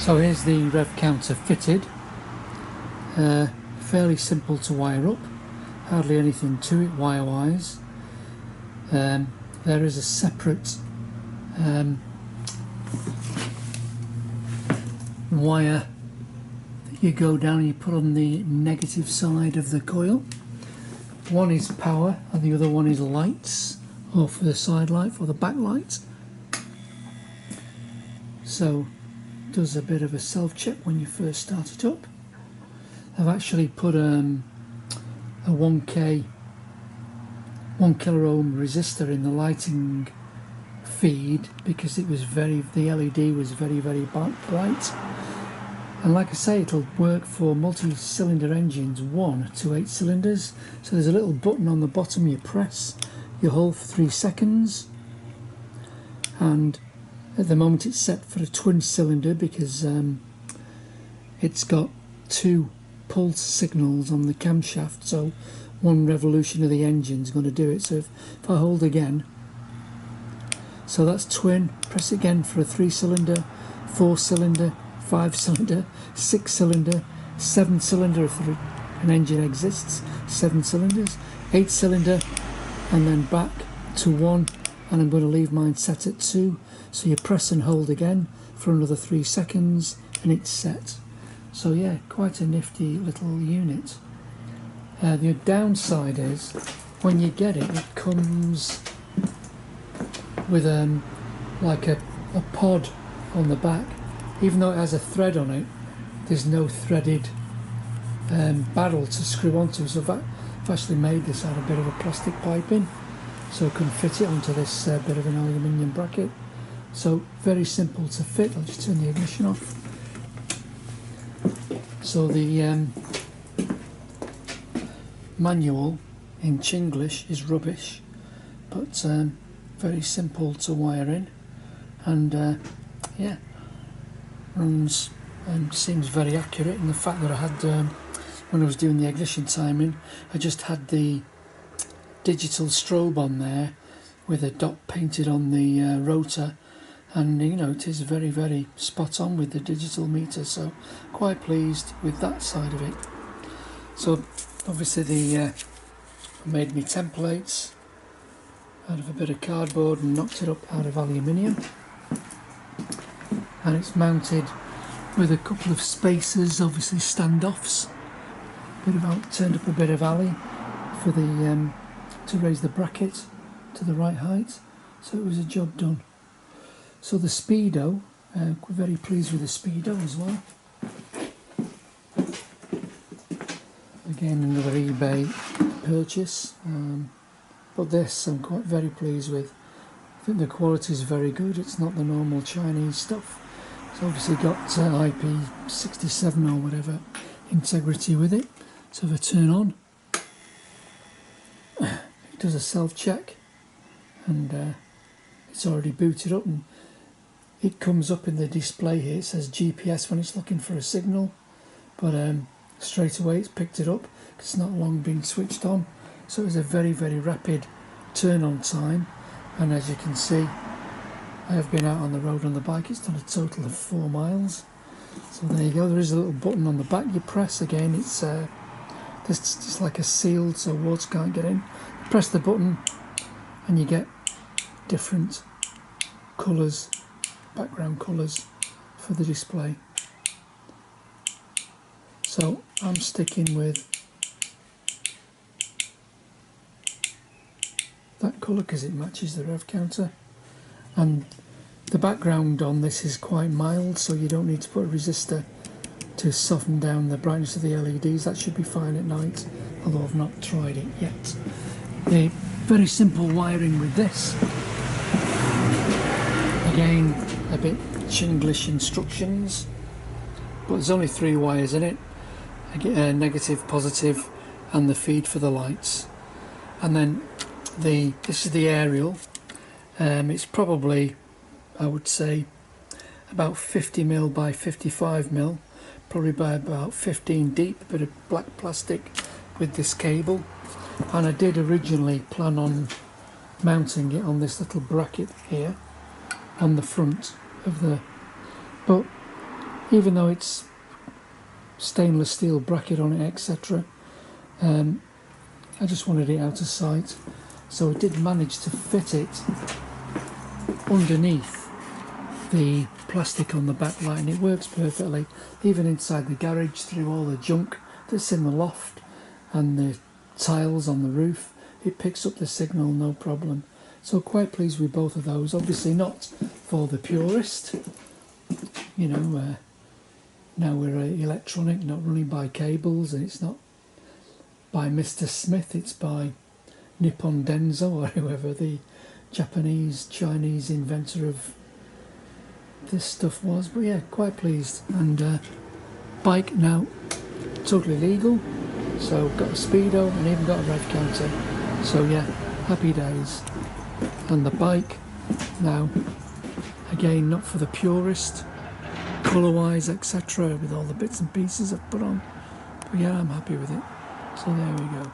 So here's the rev counter fitted, fairly simple to wire up, hardly anything to it wire wise. There is a separate wire that you go down and you put on the negative side of the coil. One is power and the other one is lights, or for the side light, for the back light. So does a bit of a self-check when you first start it up. I've actually put a 1 kilo ohm resistor in the lighting feed because it was the LED was very bright, and like I say, it'll work for multi-cylinder engines 1 to 8 cylinders. So there's a little button on the bottom you press, you hold for 3 seconds, and at the moment it's set for a twin cylinder because it's got 2 pulse signals on the camshaft, so 1 revolution of the engine is going to do it. So if I hold again, so that's twin, press again for a 3 cylinder, 4 cylinder, 5 cylinder, 6 cylinder, 7 cylinder if an engine exists, 7 cylinders, 8 cylinder, and then back to 1, and I'm going to leave mine set at 2. So you press and hold again for another 3 seconds and it's set. So yeah, quite a nifty little unit. The downside is when you get it, it comes with like a pod on the back. Even though it has a thread on it, there's no threaded barrel to screw onto. So I've actually made this out of a bit of a plastic piping, so I can fit it onto this bit of an aluminium bracket. So very simple to fit. I'll just turn the ignition off. So the manual in Chinglish is rubbish, but very simple to wire in, and yeah, runs and seems very accurate. And the fact that I had when I was doing the ignition timing, I just had the digital strobe on there with a dot painted on the rotor, and you know, it is very spot on with the digital meter, so quite pleased with that side of it. So obviously I made me templates out of a bit of cardboard and knocked it up out of aluminium, and it's mounted with a couple of spacers, obviously standoffs, turned up a bit of alley for the to raise the bracket to the right height, so it was a job done. So the Speedo, we're very pleased with the Speedo as well. Again, another eBay purchase, but this I'm very pleased with. I think the quality is very good. It's not the normal Chinese stuff. It's obviously got IP67 or whatever integrity with it. So if I turn on, it does a self-check, and it's already booted up, and it comes up in the display here. It says GPS when it's looking for a signal, but straight away it's picked it up because it's not long been switched on. So it was a very rapid turn on time, and as you can see, I have been out on the road on the bike. It's done a total of 4 miles. So there you go. There is a little button on the back you press. Again, it's just like a sealed, so water can't get in. You press the button and you get different colours, background colours for the display. So I'm sticking with that colour because it matches the rev counter, and the background on this is quite mild, so you don't need to put a resistor to soften down the brightness of the LEDs. That should be fine at night, although I've not tried it yet. The very simple wiring with this, again a bit Chinglish instructions, but there's only 3 wires in it, negative, positive, and the feed for the lights. And then this is the aerial. It's probably, I would say, about 50mm by 55mm, probably by about 15 deep, a bit of black plastic with this cable. And I did originally plan on mounting it on this little bracket here on the front of the, but even though it's stainless steel bracket on it, etc. I just wanted it out of sight, so I did manage to fit it underneath the plastic on the backlight, and it works perfectly, even inside the garage, through all the junk that's in the loft and the tiles on the roof. It picks up the signal, no problem. So quite pleased with both of those. Obviously not for the purist, you know, now we're electronic, not running by cables, and it's not by Mr. Smith, it's by Nippon Denso, or whoever the Japanese, Chinese inventor of this stuff was. But yeah, quite pleased. And bike now totally legal, so got a Speedo and even got a rev counter. So yeah, happy days. And the bike now, again, not for the purist, colour-wise, etc., with all the bits and pieces I've put on. But yeah, I'm happy with it. So there we go.